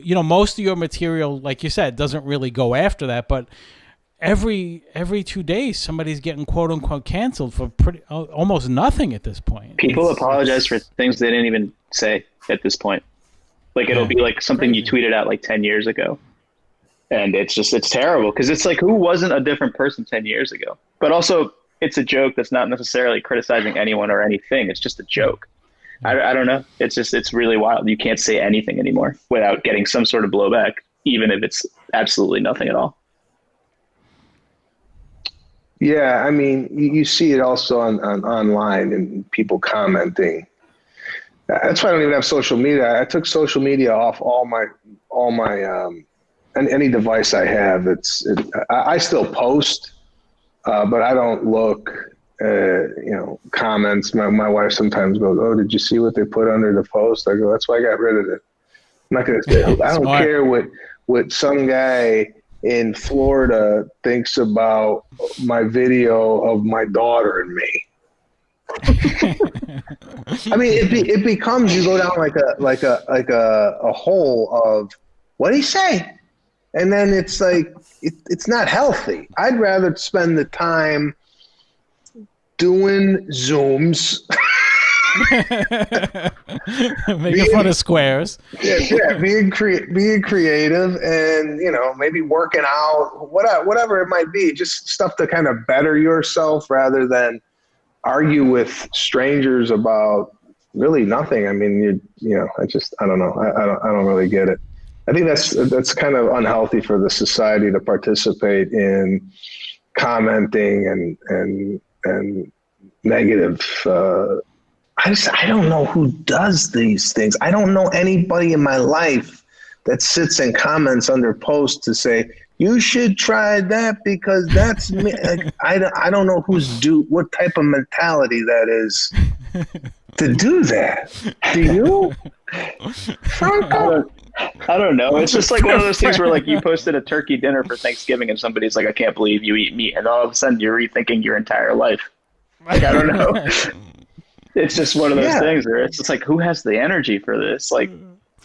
most of your material, like you said, doesn't really go after that, but every 2 days somebody's getting quote unquote canceled for almost nothing at this point. People apologize for things they didn't even say at this point. It'll be something crazy. You tweeted out 10 years ago. And it's terrible because it's who wasn't a different person 10 years ago? But also it's a joke that's not necessarily criticizing anyone or anything. It's just a joke. I don't know. It's really wild. You can't say anything anymore without getting some sort of blowback, even if it's absolutely nothing at all. Yeah, I mean, you see it also on online and people commenting. That's why I don't even have social media. I took social media off all my any device I have. I still post, but I don't look. Comments. My wife sometimes goes, "Oh, did you see what they put under the post?" I go, "That's why I got rid of it." I'm not gonna say. I don't care what some guy in Florida thinks about my video of my daughter and me. I mean, it becomes, you go down like a hole of what did he say, and then it's it's not healthy. I'd rather spend the time doing Zooms. Making fun of squares. Yeah, being creative and maybe working out, whatever it might be, just stuff to kind of better yourself rather than argue with strangers about really nothing. I mean, I don't know. I don't really get it. I think that's kind of unhealthy for the society to participate in commenting and negative. I don't know who does these things. I don't know anybody in my life that sits and comments under posts to say, you should try that because that's me. I don't know what type of mentality that is to do that. Do you? I don't know. It's just one of those things where you posted a turkey dinner for Thanksgiving and somebody's like, I can't believe you eat meat. And all of a sudden you're rethinking your entire life. I don't know. It's just one of those things where it's just who has the energy for this?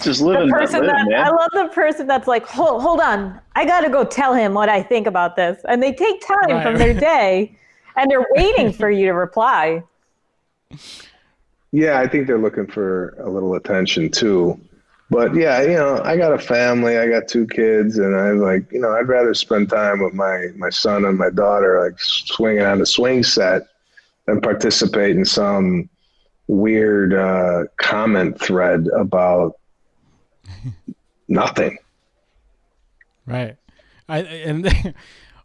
Just living that living, man. I love the person that's like, hold on, I got to go tell him what I think about this. And they take time from their day and they're waiting for you to reply. Yeah, I think they're looking for a little attention too. But yeah, I got a family. I got 2 kids, and I like, I'd rather spend time with my son and my daughter, like swinging on the swing set, than participate in some weird comment thread about nothing. Right. And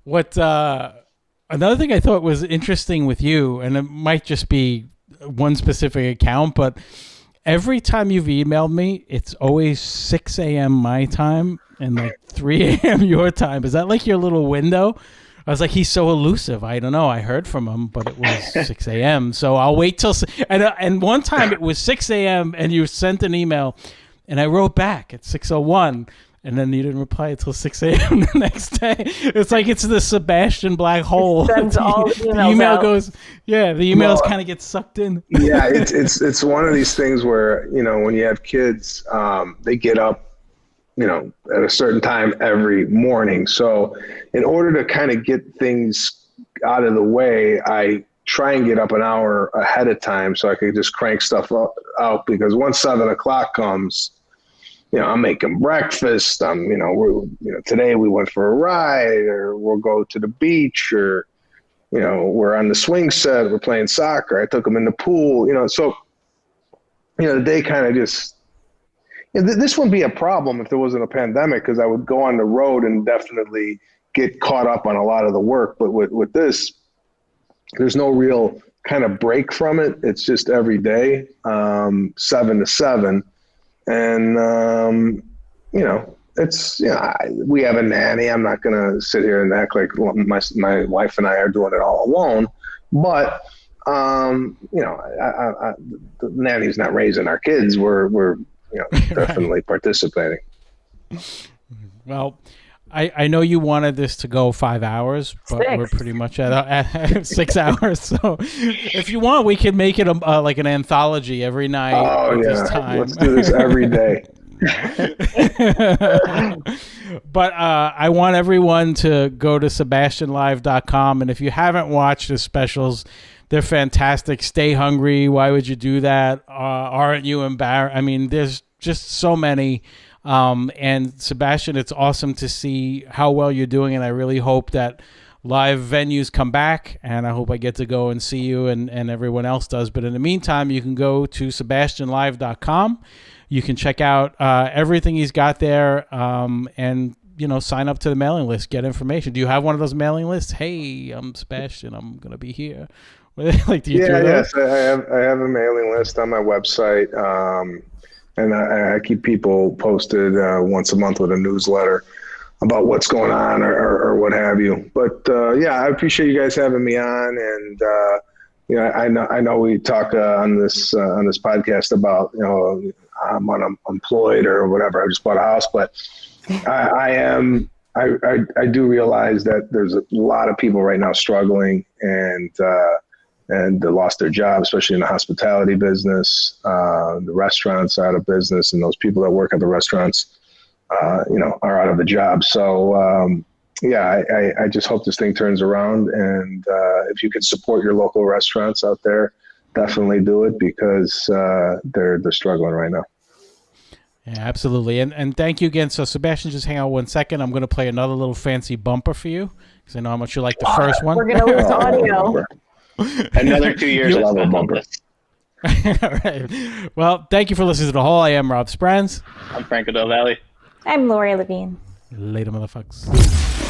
what another thing I thought was interesting with you, and it might just be one specific account, but every time you've emailed me, it's always 6 a.m. my time and like 3 a.m. your time. Is that like your little window? I was like, he's so elusive. I don't know. I heard from him, but it was 6 a.m. So I'll wait till and one time it was 6 a.m. and you sent an email, and I wrote back at 6:01. And then you didn't reply until 6 a.m. the next day. It's like it's the Sebastian black hole. Sends all the emails email out. goes, the emails kind of get sucked in. Yeah, it's one of these things where, when you have kids, they get up, at a certain time every morning. So in order to kind of get things out of the way, I try and get up an hour ahead of time so I could just crank stuff out, because once 7 o'clock comes, I'm making breakfast. Today we went for a ride, or we'll go to the beach, or, we're on the swing set, we're playing soccer. I took them in the pool, so, the day kind of just, this wouldn't be a problem if there wasn't a pandemic, because I would go on the road and definitely get caught up on a lot of the work. But with this, there's no real kind of break from it. It's just every day, 7 to 7. And, it's, we have a nanny. I'm not going to sit here and act like my wife and I are doing it all alone, but, the nanny's not raising our kids. We're definitely participating. Well, I know you wanted this to go 5 hours, but 6. we're pretty much at 6 hours. So if you want, we can make it like an anthology every night. Oh, at yeah. this time. Let's do this every day. But I want everyone to go to sebastianlive.com. And if you haven't watched the specials, they're fantastic. Stay hungry. Why would you do that? Aren't you embarrassed? I mean, there's just so many. And Sebastian, it's awesome to see how well you're doing. And I really hope that live venues come back, and I hope I get to go and see you and everyone else does. But in the meantime, you can go to sebastianlive.com. You can check out everything he's got there, and sign up to the mailing list, get information. Do you have one of those mailing lists? Hey, I'm Sebastian. I'm gonna be here. Like, do you do those? Yes, I have a mailing list on my website, and I keep people posted once a month with a newsletter about what's going on or what have you. But I appreciate you guys having me on, and I know we talk on this podcast about I'm unemployed or whatever. I just bought a house, but I do realize that there's a lot of people right now struggling, and they lost their job, especially in the hospitality business. The restaurants are out of business, and those people that work at the restaurants, are out of a job. So, I just hope this thing turns around. And if you can support your local restaurants out there, definitely do it, because they're struggling right now. Yeah, absolutely. And thank you again. So, Sebastian, just hang on 1 second. I'm going to play another little fancy bumper for you, because I know how much you like the first one. We're going to lose audio. Another 2 years. Love a bumper. All right. Well, thank you for listening to The Hole. I am Rob Sprans. I'm Franco Del Valle. I'm Lori Levine. Later, motherfuckers.